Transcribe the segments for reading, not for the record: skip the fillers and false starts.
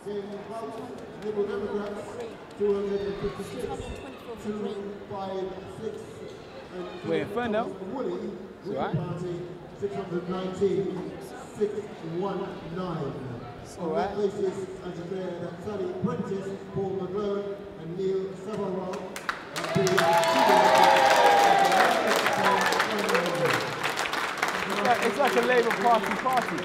Liberal Democrats, 256, 256. Wait, turnout? It's alright. Party, 619, 619. On that basis, I declare that Sally Prentice, Paul McGlone, and Neil Savaro it's like a Labour party.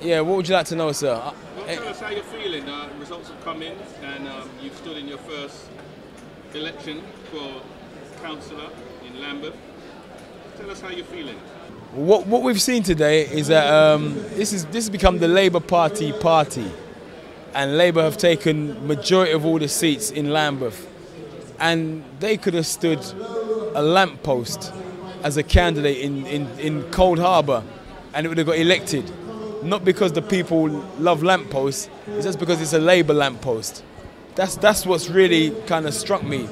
Yeah, what would you like to know, sir? Well, tell us how you're feeling. Results have come in, and you've stood in your first election for councillor in Lambeth. Tell us how you're feeling. What we've seen today is that this has become the Labour party, and Labour have taken majority of all the seats in Lambeth, and they could have stood a lamppost as a candidate in Coldharbour, and it would have got elected. Not because the people love lampposts, it's just because it's a Labour lamppost. That's what's really kind of struck me.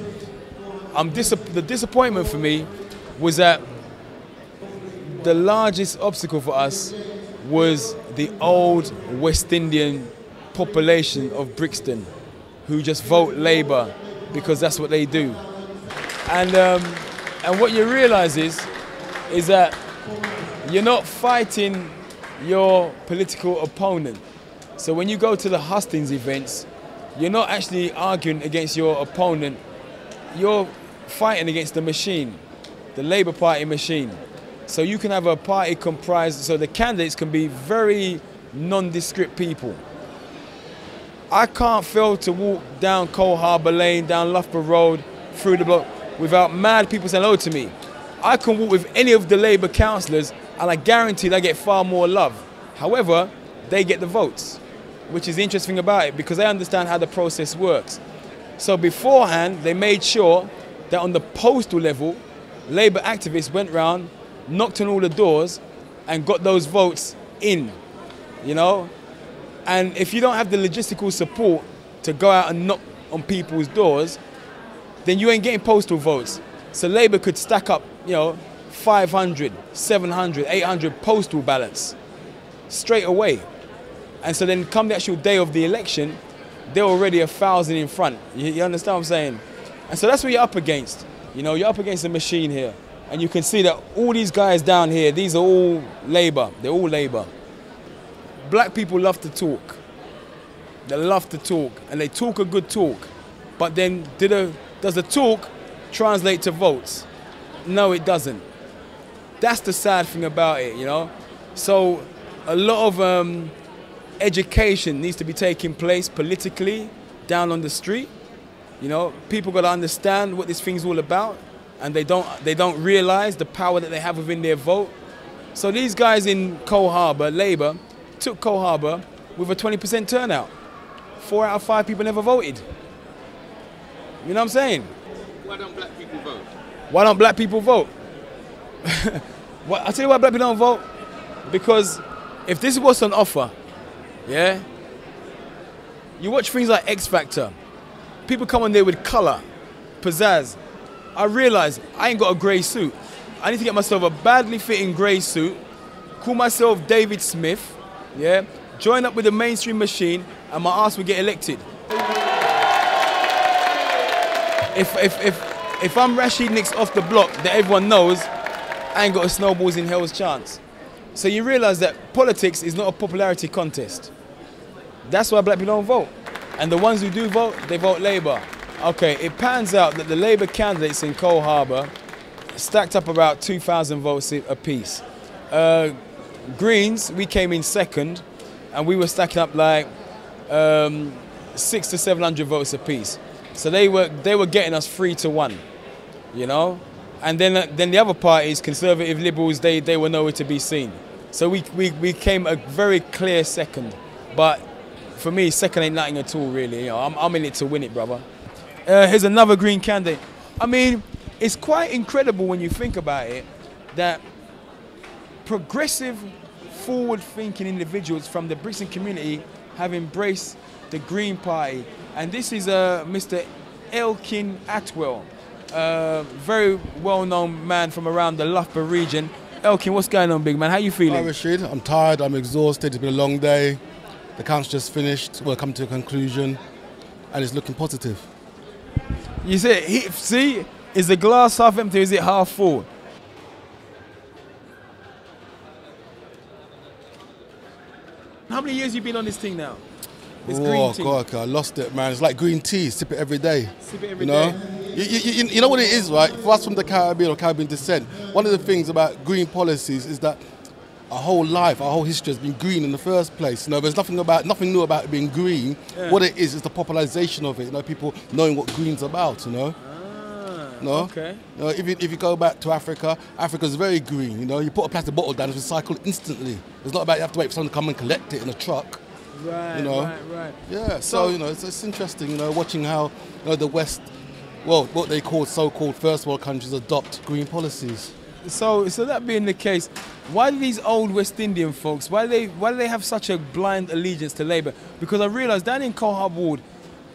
The disappointment for me was that the largest obstacle for us was the old West Indian population of Brixton, who just vote Labour because that's what they do. And what you realise is that you're not fighting your political opponent. So when you go to the hustings events, you're not actually arguing against your opponent, you're fighting against the machine, the Labour Party machine. So you can have a party comprised, so the candidates can be very nondescript people. I can't fail to walk down Coldharbour Lane, down Loughborough Road, through the block, without mad people saying hello to me. I can walk with any of the Labour councillors and I guarantee they get far more love. However, they get the votes, which is the interesting about it because they understand how the process works. So beforehand, they made sure that on the postal level, Labour activists went round, knocked on all the doors and got those votes in, you know? And if you don't have the logistical support to go out and knock on people's doors, then you ain't getting postal votes. So Labour could stack up, 500, 700, 800 postal ballots straight away. And so then come the actual day of the election, they're already 1,000 in front. You understand what I'm saying? And so that's what you're up against. You're up against a machine here. And you can see that all these guys down here, these are all Labour. They're all Labour. Black people love to talk. They love to talk. And they talk a good talk. But then does the talk translate to votes? No, it doesn't. That's the sad thing about it, So a lot of education needs to be taking place politically down on the street. People got to understand what this thing's all about, and they don't realise the power that they have within their vote. So these guys in Coldharbour, Labour, took Coldharbour with a 20% turnout. 4 out of 5 people never voted. You know what I'm saying? Why don't black people vote? Why don't black people vote? I'll tell you why black people don't vote. Because if this is what's on offer, yeah, you watch things like X Factor. People come on there with colour, pizzazz. I realise I ain't got a grey suit. I need to get myself a badly fitting grey suit, call myself David Smith, yeah, join up with the mainstream machine, and my ass will get elected. If I'm Rashid Nix off the block that everyone knows, I ain't got a snowballs in hell's chance. So you realise that politics is not a popularity contest. That's why black people don't vote. And the ones who do vote, they vote Labour. Okay, it pans out that the Labour candidates in Coldharbour stacked up about 2,000 votes apiece. Greens, we came in second, and we were stacking up like 600 to 700 votes apiece. So they were getting us 3 to 1, And then the other parties, Conservative, Liberals, they were nowhere to be seen. So we came a very clear second. But for me, second ain't nothing at all, really. I'm in it to win it, brother. Here's another Green candidate. I mean, it's quite incredible when you think about it that progressive, forward-thinking individuals from the Brixton community have embraced the Green Party. And this is Mr. Elkin Atwell, very well-known man from around the Loughborough region. Elkin, what's going on, big man? How you feeling? Hi, Rashid. I'm tired, I'm exhausted, it's been a long day. The count's just finished, we'll come to a conclusion, and it's looking positive. You see, is the glass half empty or is it half full? How many years you been on this thing now? This green tea? God, I lost it, man. It's like green tea, sip it every day. Sip it every day. You know what it is, right? For us from the Caribbean or Caribbean descent, one of the things about green policies is that our whole life, our whole history has been green in the first place. You know, there's nothing new about it being green. Yeah. What it is the popularization of it. You know, people knowing what green's about. You know. No? Okay. You know, if you go back to Africa, Africa's very green. You know, you put a plastic bottle down, it's recycled instantly. It's not about you have to wait for someone to come and collect it in a truck. Right. You know. Right. Yeah. So you know, it's interesting. You know, watching how the West, well, what they call so-called first world countries adopt green policies. So that being the case, why do these old West Indian folks, why do they have such a blind allegiance to Labour? Because I realised down in Coldharbour Ward,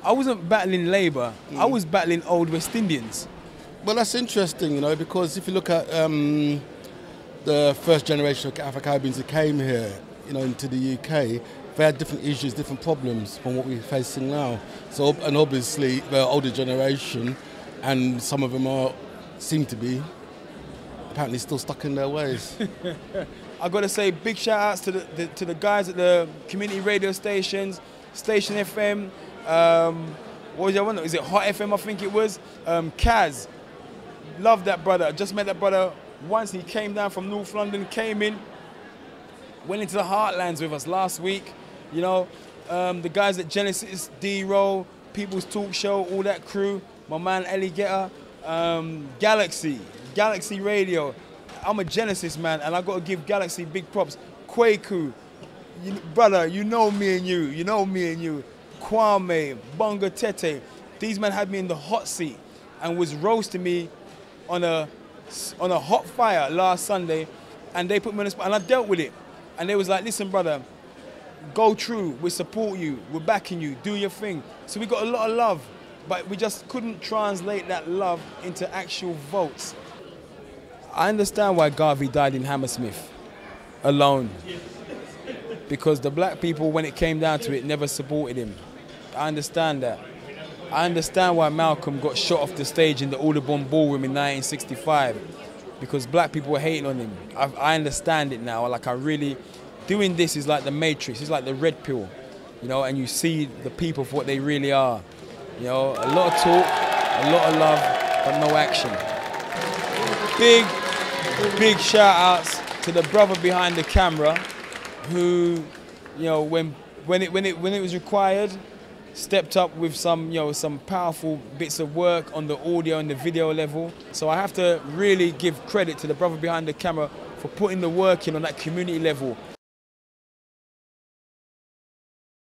I wasn't battling Labour, I was battling old West Indians. Well, that's interesting, you know, because if you look at the first generation of Afro-Caribbeans who came here, you know, into the UK, they had different issues, different problems from what we're facing now. So, and obviously, the older generation, and some of them seem to be apparently still stuck in their ways. I got to say big shout outs to the guys at the community radio stations, Station FM, what was the other one? Is it Hot FM? I think it was. Kaz, love that brother. I just met that brother once. He came down from North London, came in, went into the Heartlands with us last week. You know, the guys at Genesis, D-Roll, People's Talk Show, all that crew. My man Ellie Getter, Galaxy Radio. I'm a Genesis man, and I got to give Galaxy big props. Kwaku, brother, you know me and you. Kwame, Bonga Tete. These men had me in the hot seat and was roasting me on a hot fire last Sunday, and they put me on the spot, and I dealt with it. And they was like, listen, brother, go true, we support you, we're backing you, do your thing. So we got a lot of love, but we just couldn't translate that love into actual votes. I understand why Garvey died in Hammersmith alone, because the black people, when it came down to it, never supported him. I understand that. I understand why Malcolm got shot off the stage in the Audubon Ballroom in 1965, because black people were hating on him. I understand it now. Like, I really, doing this is like the Matrix. It's like the red pill, you know, and you see the people for what they really are. You know, a lot of talk, a lot of love, but no action. Big shout outs to the brother behind the camera who, you know, when it was required, stepped up with some powerful bits of work on the audio and the video level. So I have to really give credit to the brother behind the camera for putting the work in on that community level.